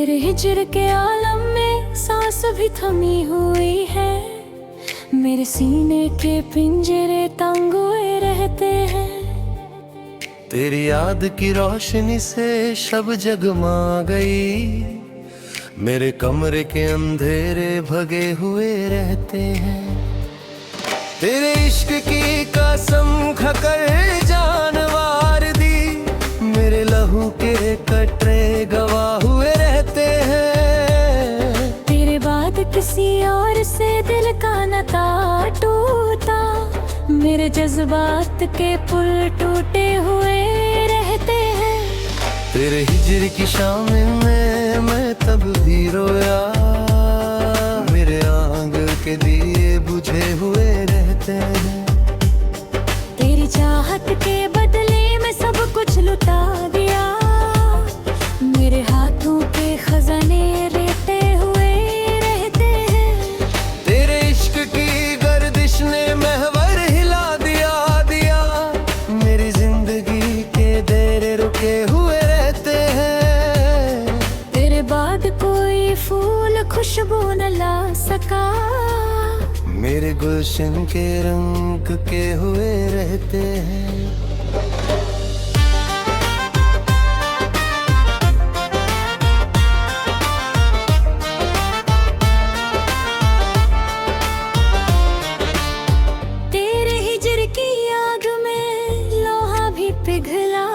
तेरे हिजर के आलम में सांस भी थमी हुई है। मेरे सीने के पिंजरे तंग हुए रहते हैं। तेरी याद की रोशनी से शब जगमा गई। मेरे कमरे के अंधेरे भगे हुए रहते हैं। तेरे इश्क की कसम खाकर जानवार दी। मेरे लहू के कटरे गवाह हुए रहते हैं। तेरे बाद किसी और से दिल का नाता टूटा। मेरे जज्बात के पुल टूटे हुए रहते हैं। तेरे हिजर की शाम में मैं तब भी रोया। मेरे आंग के दिए बुझे हुए रहते हैं। तेरी चाहत के बदले में सब कुछ लुटा दिया। मेरे हाथों के खजाने रेते हुए रहते हैं। तेरे इश्क की गर्दिश ने महवर हिला दिया। मेरी जिंदगी के देरे रुके हुए रहते हैं। तेरे बाद कोई फूल खुशबू न ला सका। मेरे गुलशन के रंग के हुए रहते हैं। तेरे हिजर की आग में लोहा भी पिघला।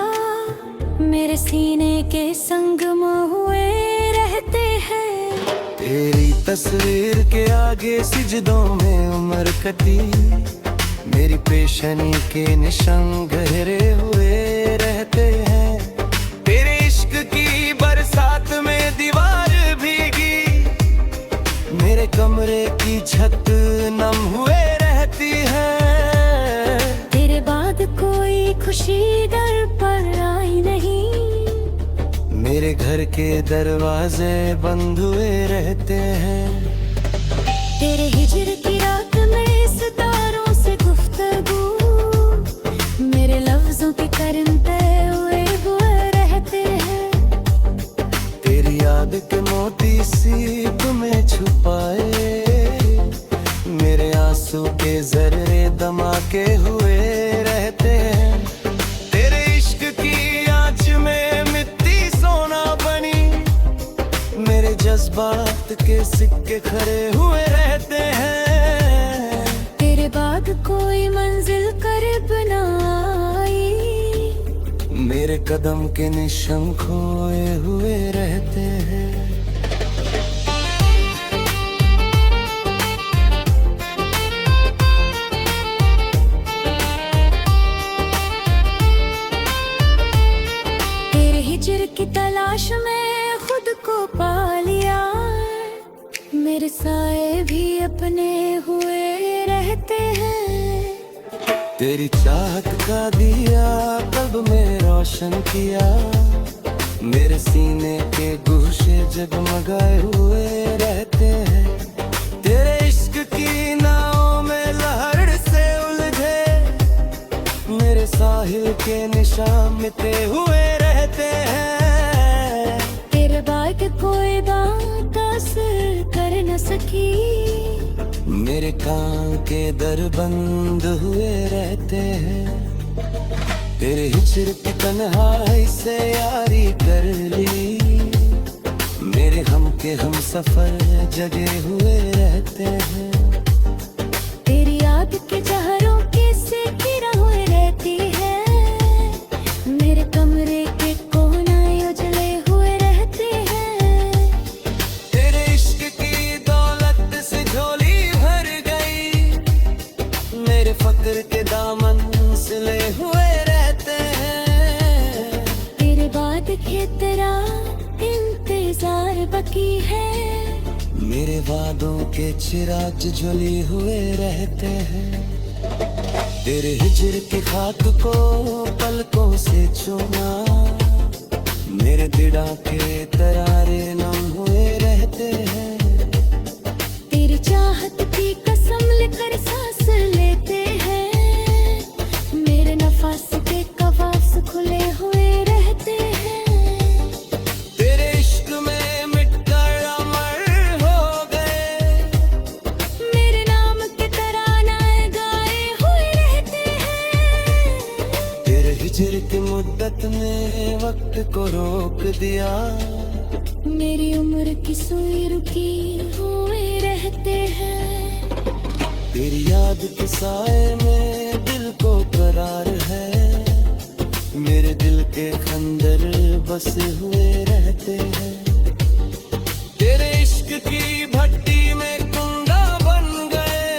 मेरे सीने के संगम हुए रहते हैं। तेरी तस्वीर के आगे सिजदों में उम्र कटी। मेरी पेशनी के निशान गहरे हुए रहते हैं। तेरे इश्क की बरसात में दीवार भीगी। मेरे कमरे की छत नम हुए रहती है। तेरे बाद कोई खुशी दर पर आई नहीं। मेरे घर के दरवाजे बंद हुए रहते हैं। तेरे हिजर की रात में सितारों से गुफ्तगू। मेरे लफ्जों के करंते हुए रहते हैं। तेरी याद के मोती सीप में छुपाए। मेरे आंसू के जर्रे धमाके हुए रहते हैं। तेरे इश्क की आंच में मिट्टी सोना बनी। मेरे जज्बात के सिक्के खड़े हुए रहते हैं। तेरे बाद कोई मंजिल करीब न आई। मेरे कदम के निशान खोए हुए रहते हैं। तेरे हिजर की तलाश में खुद को पा लिया। मेरे साए भी अपने हुए रहते हैं। तेरी चाहत का दिया कब में रोशन किया। मेरे सीने के गोशे जगमगाए हुए रहते हैं। तेरे इश्क की नाव में लहर से उलझे। मेरे साहिल के निशान मिटे हुए रहते हैं। तेरे बाद कोई बात असर कर न सकी। मेरे कान के दर बंद हुए रहते हैं। तेरे हिजर की तन्हाई से यारी कर ली। मेरे हम के हम सफर जगे हुए रहते हैं। तेरी याद के जहरों के से घिरा हुए रहती है। मेरे कमरे के कोने उजले हुए रहते हैं। तेरे इश्क की दौलत से झोली भर गई। मेरे फक्र के दामन सिले हुए रहते हैं। तेरे बाद के तेरा इंतजार बाकी है। मेरे वादों के चिराग झुले हुए रहते हैं। तेरे हिजर के खाक को पलकों से चूमा। मेरे दिड़ा के तरारे नम हुए रहते हैं। तेरी चाहत की कसम लेकर सांस लेते हैं। मेरे नफास के कवास खुले हुए रहते हैं। तेरे इश्क में मुद्दत ने वक्त को रोक दिया। मेरी उम्र की सुई रुकी हुए रहते हैं। तेरी याद के साए में दिल को करार है। मेरे दिल के खंदर बसे हुए रहते हैं। तेरे इश्क की भट्टी में कुंडा बन गए।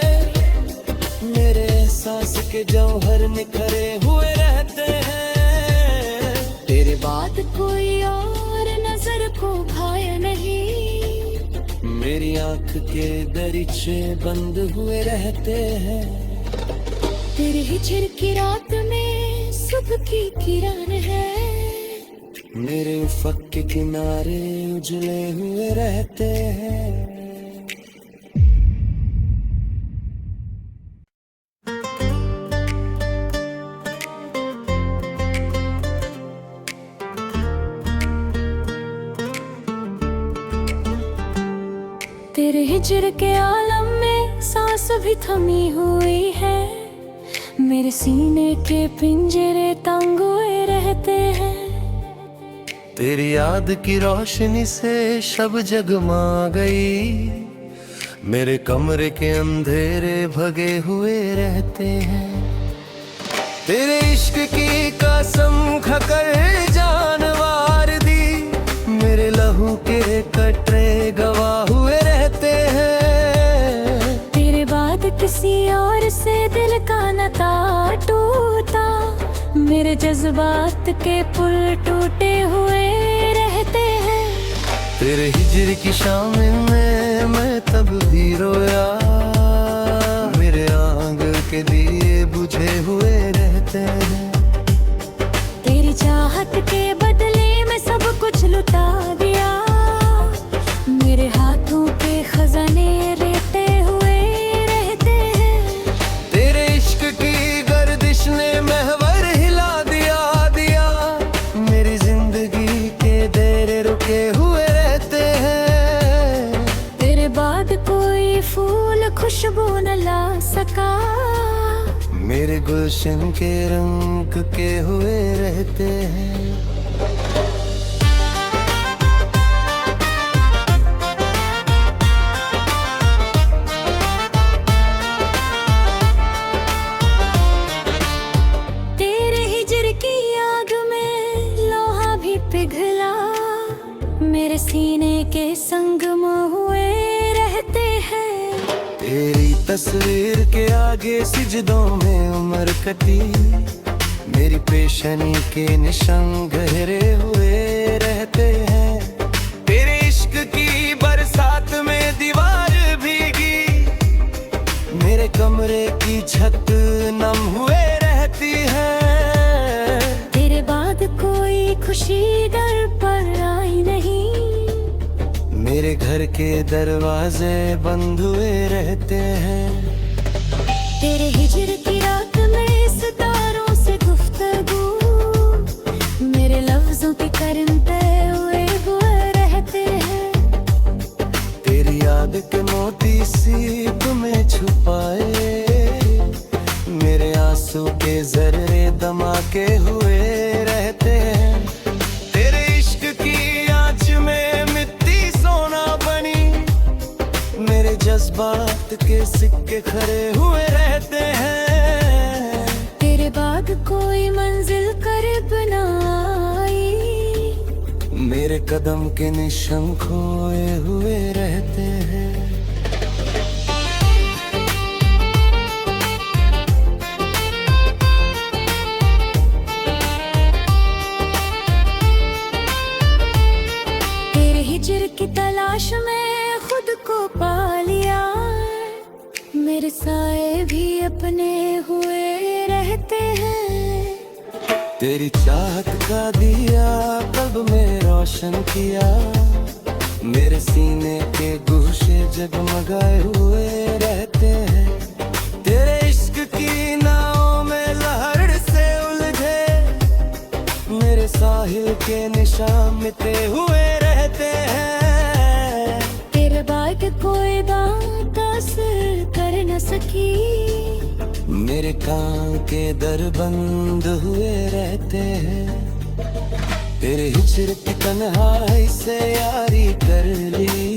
मेरे एहसास के जौहर निखरे हुए रहते हैं। तेरे बाद कोई और नजर को भाया नहीं। मेरी आंख के दरीचे बंद हुए रहते हैं। तेरे हिजर की रात में सुबह की किरण है। मेरे उफक के किनारे उजले हुए रहते हैं। तेरे हिजर के आलम में सांस भी थमी हुई है। मेरे सीने के पिंजरे तंग हुए रहते हैं। तेरी याद की रोशनी से शब जगमा गई। मेरे कमरे के अंधेरे भगे हुए रहते हैं। तेरे इश्क की कसम खाकर जान वार दी। मेरे लहू के कटरे गवाह हुए रहते हैं। तेरे बाद किसी और से दिल का नाता टूटा। मेरे जज्बात के पुल टूटे हुए रहते हैं। तेरे हिजर की शाम में मैं तब भी रोया। मेरे आंग के दिए बुझे हुए रहते हैं। तेरी चाहत के बदले में सब कुछ लुटा दिया। मेरे हाथों के खजाने रेते हुए रहते हैं। तेरे इश्क की गर्दिश ने महवर हिला दिया। मेरी जिंदगी के देरे रुके हुए रहते हैं। तेरे बाद कोई फूल खुशबू न ला सका। मेरे गुलशन के रंग के हुए रहते हैं। तेरे हिजर की आग में लोहा भी पिघला। मेरे सीने के संगम हुए रहते हैं। तेरी तस्वीर के आगे सिजदों में उम्र कटी। मेरी पेशनी के निशान गहरे हुए रहते हैं। तेरे इश्क की बरसात में दीवार भीगी। मेरे कमरे की छत नम हुए रहती है। तेरे बाद कोई खुशी दर पर आई नहीं। मेरे घर के दरवाजे बंद हुए रहते हैं। तेरे हिजर की रात में सितारों से गुफ्तगू। मेरे लफ्जों की करंते हुए रहते हैं। तेरी याद के मोती सीप में छुपाए। मेरे आंसू के जर्रे धमाके हुए रहते हैं। तेरे इश्क की आंच में मिट्टी सोना बनी। मेरे जज्बात के सिक्के खड़े हुए रहते हैं। तेरे बाद कोई मंजिल करीब न आई। मेरे कदम के निशान खोए हुए रहते हैं। तेरे हिजर की तलाश में खुद को पा लिया। मेरे साए भी अपने हुए रहते हैं। तेरी चाहत का दिया कब में रोशन किया। मेरे सीने के गोशे जगमगाए हुए रहते हैं। तेरे इश्क की नाव में लहर से उलझे। मेरे साहिल के निशान मिटे हुए रहते हैं। तेरे बाद कोई बात असर कर न सकी। मेरे काम के दर बंद हुए रहते हैं। तेरे हिजर की तन्हाई से यारी कर ली,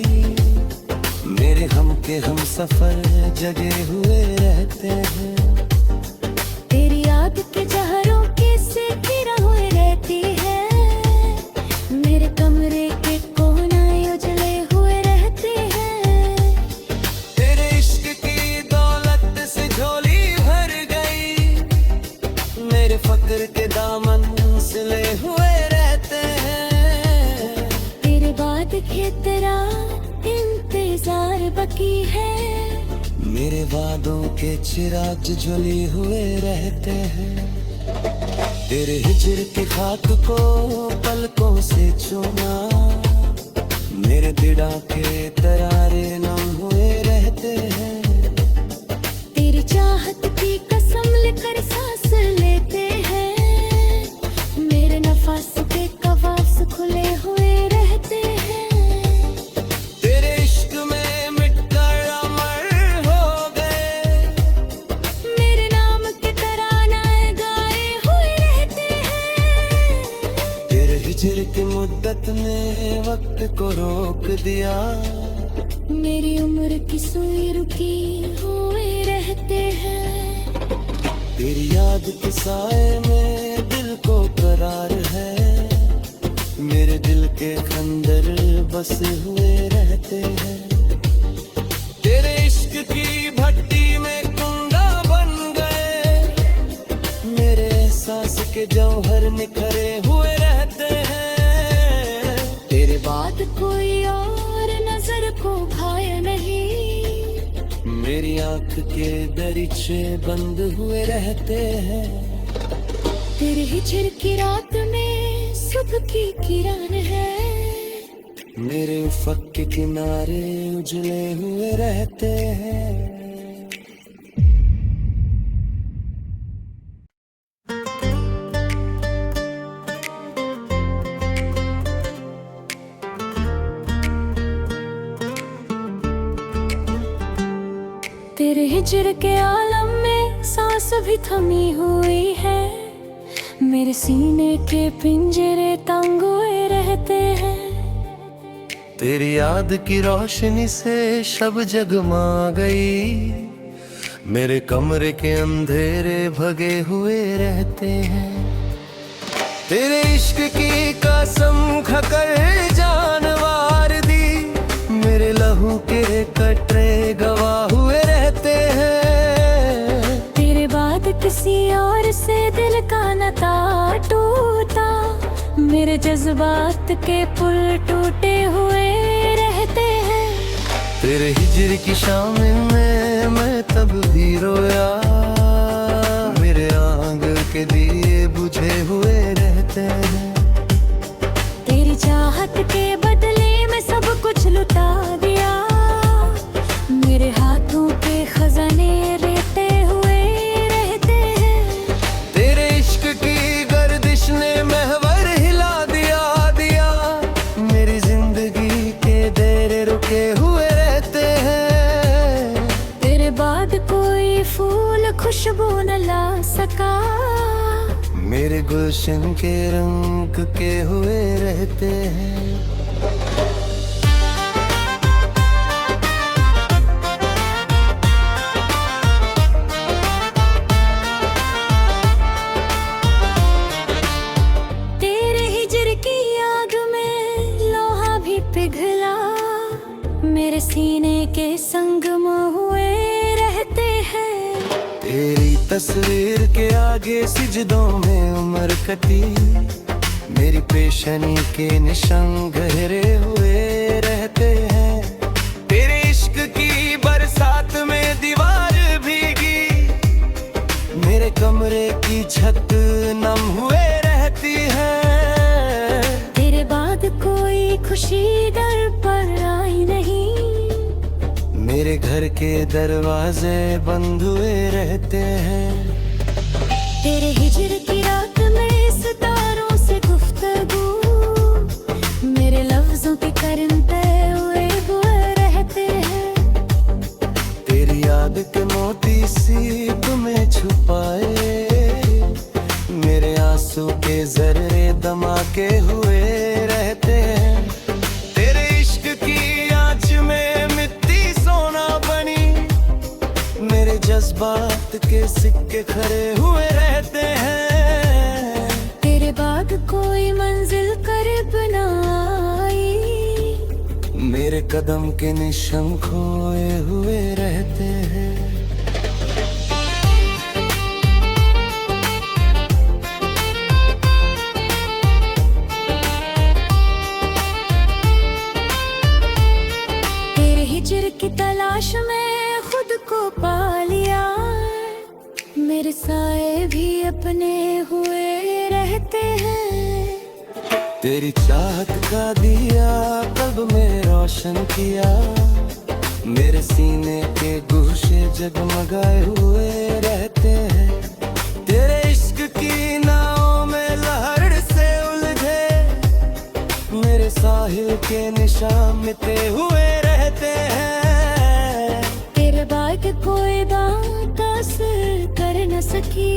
मेरे हम के हम सफर जगे हुए रहते हैं। तेरी याद के जहरों के से घिरा हुए रहती है, मेरे कमरे के कोनाए उजले हुए रहते हैं। तेरे इश्क की दौलत से झोली भर गई, मेरे फक्र के दामन सिले हुए रहते हैं। तेरे बाद के तेरा इंतजार बाकी है, मेरे वादों के चिराग झुले हुए रहते हैं। तेरे हिजर की खाक को पलकों से चूमा, मेरे दिड़ा के तरारे नम हुए रहते हैं। तेरी चाहत की कसम लेकर सांस लेते हैं, मेरे नफास के कवास खुले हुए रहते हैं। तेरे इश्क में मिटकर अमर हो गए, मेरे नाम के तरानाए गाए हुए रहते हैं। तेरे हिजर की मुद्दत ने वक्त को रोक दिया, मेरी उम्र की सुई रुकी हुए रहते हैं। तेरी याद के साए में दिल को करार है, मेरे दिल के खंदर बसे हुए रहते हैं। तेरे इश्क की भट्टी में कुंडा बन गए, मेरे एहसास के जौहर निखरे हुए रहते हैं। तेरे बाद कोई और नजर को भाए नहीं, मेरी आंख के दरीचे बंद हुए रहते हैं। तेरे हिजर की रात में सुबह की किरण है, मेरे उफक के किनारे उजले हुए रहते हैं। तेरे हिजर के आलम में सांस भी थमी हुई है, मेरे सीने के पिंजरे तंग हुए रहते हैं। तेरी याद की रोशनी से शब जगमा गई, मेरे कमरे के अंधेरे भगे हुए रहते हैं। तेरे इश्क की कसम खाकर जान वार दी, मेरे लहू के कटरे गवाह हुए रहते हैं। तेरे बाद किसी और से दिल का नाता टूटा, मेरे जज्बात के पुल टूटे हुए रहते हैं। तेरे हिजर की शाम में मैं तब भी रोया, मेरे आंग के दिए बुझे हुए रहते हैं। तेरी चाहत के बदले में सब कुछ लुटा दिया, मेरे हाथों के खजाने रेते हुए रहते हैं। तेरे इश्क की गर्दिश ने महवर हिला दिया, मेरी जिंदगी के देरे रुके हुए रहते हैं। तेरे बाद कोई फूल खुशबू न ला सका, मेरे गुलशन के रंग के हुए रहते हैं। तेरे हिजर की आग में लोहा भी पिघला, मेरे सीने के संगम हुए रहते हैं। तेरी तस्वीर के आगे सिजदों में उम्र कटी, मेरी पेशनी के निशान गहरे हुए रहते हैं। तेरे इश्क की बरसात में दीवार भीगी, मेरे कमरे की छत नम हुए रहती है। तेरे बाद कोई खुशी दर पर आई नहीं, मेरे घर के दरवाजे बंद हुए रहते हैं। तेरे हिजर की रात में सितारों से गुफ्तगू, मेरे लफ्जों के करंते हुए रहते हैं। तेरी याद के मोती सी तुम्हें छुपाए, मेरे आंसू के जर्रे दमाके हुए रहते हैं। तेरे इश्क की आंच में मिट्टी सोना बनी, मेरे जज्बात के सिक्के खड़े हुए रहते हैं। तेरे बाद कोई मंजिल करीब ना आई, मेरे कदम के निशान खोए हुए रहते हैं। तेरे हिजर की तलाश में खुद को पा लिया, मेरे साए भी अपने हुए रहते हैं। तेरी चाहत का दिया कल्ब में रोशन किया, मेरे सीने के गोशे जगमगाए हुए रहते हैं। तेरे इश्क की नाव में लहर से उलझे, मेरे साहिल के निशान मिटे हुए रहते हैं। तेरे बाद कोई दांत असर कर न सकी,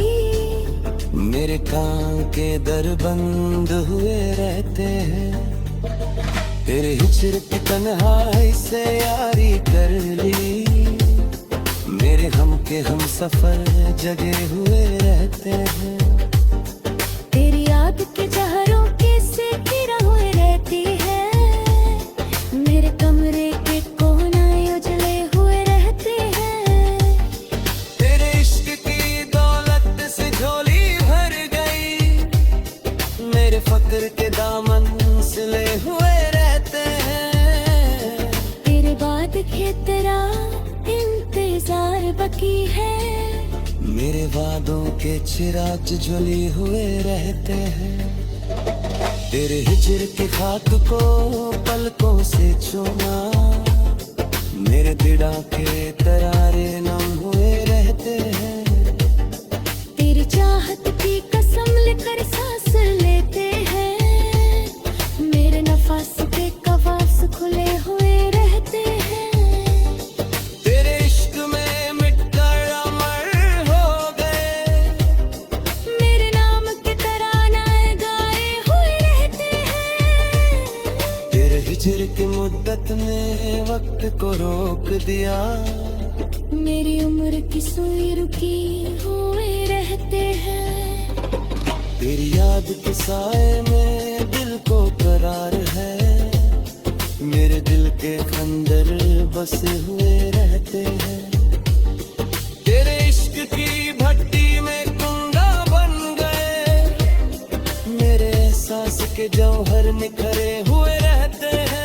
मेरे कान के दर बंद हुए रहते हैं। तेरे हिजर की तन्हाई से यारी कर ली, मेरे हम के हम सफर जगे हुए रहते हैं। तेरी याद के जहरों के से घिरा हुए रहती है, मेरे कमरे के कोने उजले हुए रहते हैं। तेरे इश्क की दौलत से झोली भर गई, मेरे फक्र के दामन सिले हुए रहते हैं। तेरे बाद के तेरा इंतजार बाकी है, मेरे वादों के चिराग ज्वले हुए रहते हैं। तेरे हिजर के खाक को पलकों से चूमा, मेरे दिड़ा के तरारे नम हुए रहते हैं। तेरी चाहत की कसम लेकर सांस लेते हैं, मेरे नफास के कवास खुले हुए रहते हैं। तेरे इश्क में मिटकर अमर हो गए, मेरे नाम के तरानाए गाए हुए रहते हैं। तेरे हिजर की मुद्दत ने वक्त को रोक दिया, मेरी उम्र की सुई रुकी हुए रहते हैं। तेरी याद के साए में दिल को करार है, मेरे दिल के खंदर बसे हुए रहते हैं। तेरे इश्क की भट्टी में कुंडा बन गए, मेरे एहसास के जौहर निखरे हुए रहते हैं।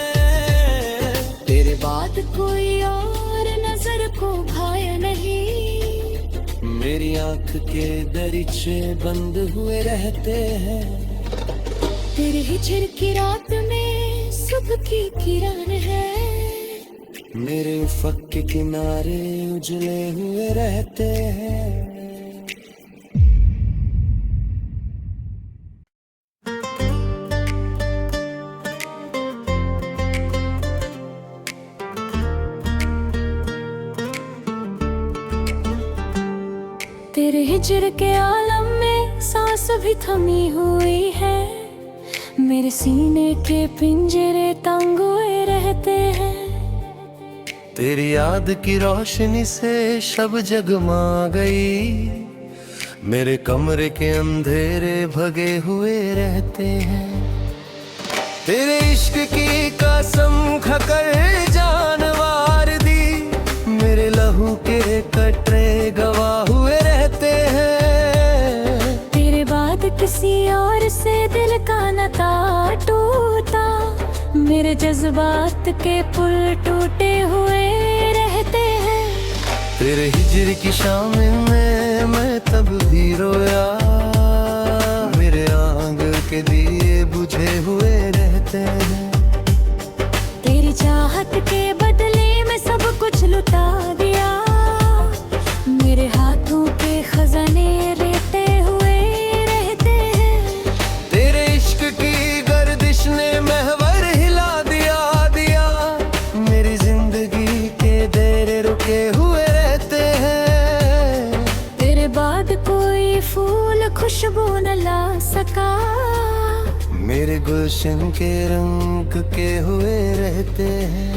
तेरे बाद कोई और नजर को भाया नहीं, मेरी आंख के दरीचे बंद हुए रहते हैं। तेरे हिजर की रात में सुबह की किरण है, मेरे उफक के किनारे उजले हुए रहते हैं। तेरे हिजर के आलम में सांस भी थमी हुई है, मेरे सीने के पिंजरे तंग हुए रहते हैं। तेरी याद की रोशनी से शब जगमा गई, मेरे कमरे के अंधेरे भगे हुए रहते हैं। तेरे इश्क की कसम खाकर जानवार दी, मेरे लहू के कटरे गवाह हुए रहते हैं। तेरे बाद किसी और से दिल का नाता टूटा, मेरे जज्बात के पुल टूटे हुए रहते हैं। तेरे हिजर की शाम में मैं तब भी रोया, मेरे आंग के दिए बुझे हुए रहते हैं। तेरी चाहत के बदले में सब कुछ लुटा दिया, मेरे हाथों के खजाने रेते हुए रहते हैं। तेरे इश्क की गर्दिश ने महवर हिला दिया, मेरी जिंदगी के देर रुके हुए रहते हैं। खुशबू न ला सका। मेरे गुलशन के रंग के हुए रहते हैं।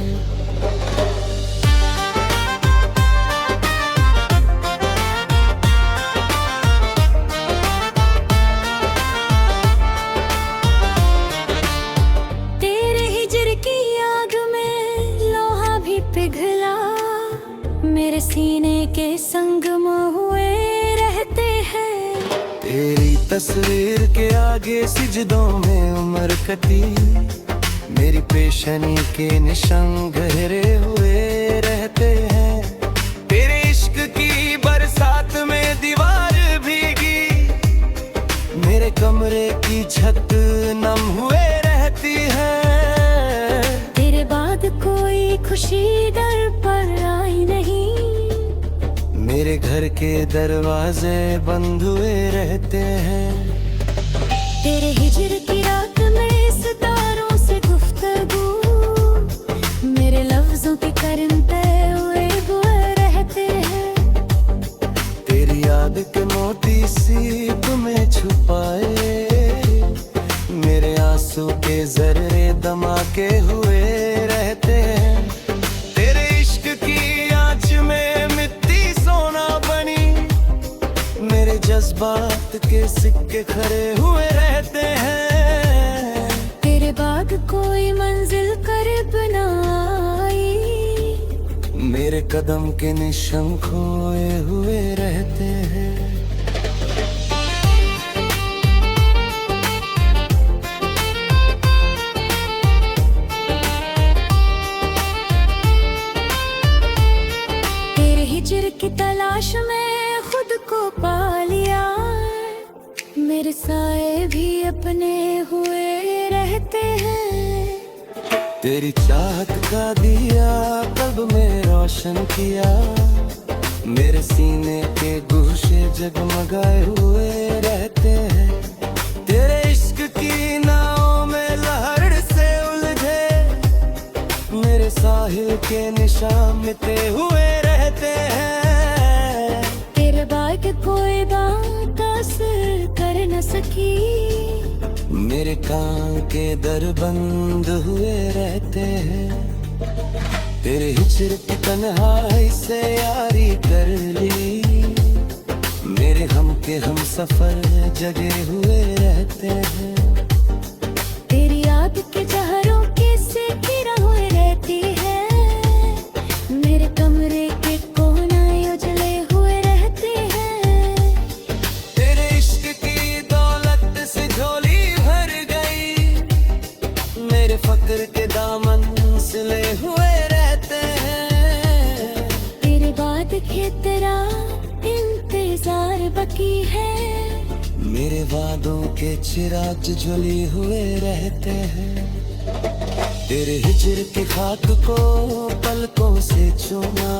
तेरे हिजर की आग में लोहा भी पिघला, मेरे सीने के संगम हुए रहते हैं। तेरी तस्वीर के आगे सिजदों में उम्र कटी, मेरी पेशनी के निशान गहरे हुए रहते हैं। तेरे इश्क की बरसात में दीवार भीगी, मेरे कमरे की छत नम हुए रहती है। तेरे बाद कोई खुशी दर पर आई नहीं, मेरे घर के दरवाजे बंद हुए रहते हैं। तेरे हिजर की रात में सितारों से गुफ्तगू, मेरे लफ्जों की करनते हुए रहते हैं। तेरी याद के मोती सीप में छुपाए, मेरे आंसू के जर्रे दमाके हुए रहते हैं। तेरे इश्क की आंच में मिट्टी सोना बनी, मेरे जज्बात के सिक्के खड़े हुए रहते हैं। तेरे बाद कोई मंजिल करीब न आई, मेरे कदम के निशान खोए हुए रहते हैं। तेरे हिजर की तलाश में खुद को पा लिया, मेरे साए भी अपने हुए रहते हैं। तेरी चाहत का दिया कल्ब में रोशन किया, मेरे सीने के गोशे जगमगाए हुए रहते हैं। तेरे इश्क की नाव में लहर से उलझे, मेरे साहिल के निशान मिटे हुए रहते हैं। तेरे बाद कोई बात असर कर न सकी, मेरे कान के दर बंद हुए रहते हैं। तेरे हिजर की तन्हाई से यारी कर ली, मेरे हम के हम सफर जगे हुए रहते हैं। तेरी याद के जहरों के से घिरा हुए रहती है, मेरे कमरे के कोने उजले हुए रहते हैं। तेरे इश्क की दौलत से झोली भर गई, मेरे फक्र के दामन सिले हुए रहते हैं। तेरे बाद के तेरा इंतजार बाकी है, मेरे वादों के चिराग झुली हुए रहते हैं। तेरे हिजर की खाक को पलकों से चूमा,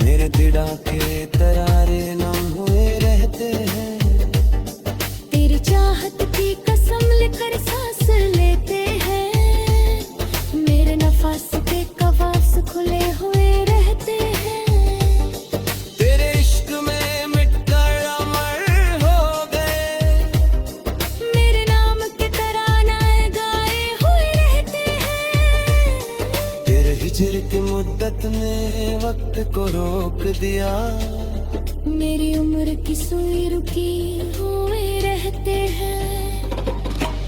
मेरे दिड़ा के तरारे नम हुए रहते हैं। तेरी चाहत की कसम लेकर सांस लेते हैं, मेरे नफास के कवास खुले हुए रहते हैं। तेरे इश्क में मिटकर अमर हो गए, मेरे नाम के तरानाए गाए हुए रहते हैं। तेरे हिजर की मुद्दत ने वक्त को रोक दिया, मेरी उम्र की सुई रुकी हुए रहते हैं।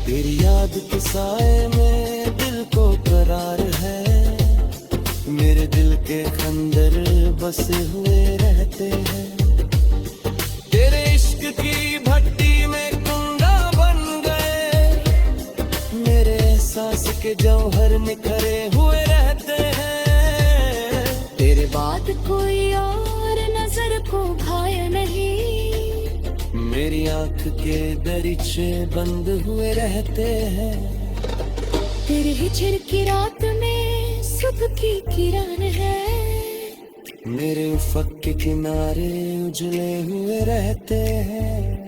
तेरी याद के साए में दिल को करार है, मेरे दिल के खंदर बसे हुए रहते हैं। तेरे इश्क की भट्टी में कुंडा बन गए, मेरे एहसास के जौहर निखरे हुए रहते हैं। तेरे बाद कोई और नजर को भाया नहीं, मेरी आंख के दरीचे बंद हुए रहते हैं। तेरे हिजर की रात में सुबह की किरण है, मेरे उफक के किनारे उजले हुए रहते हैं।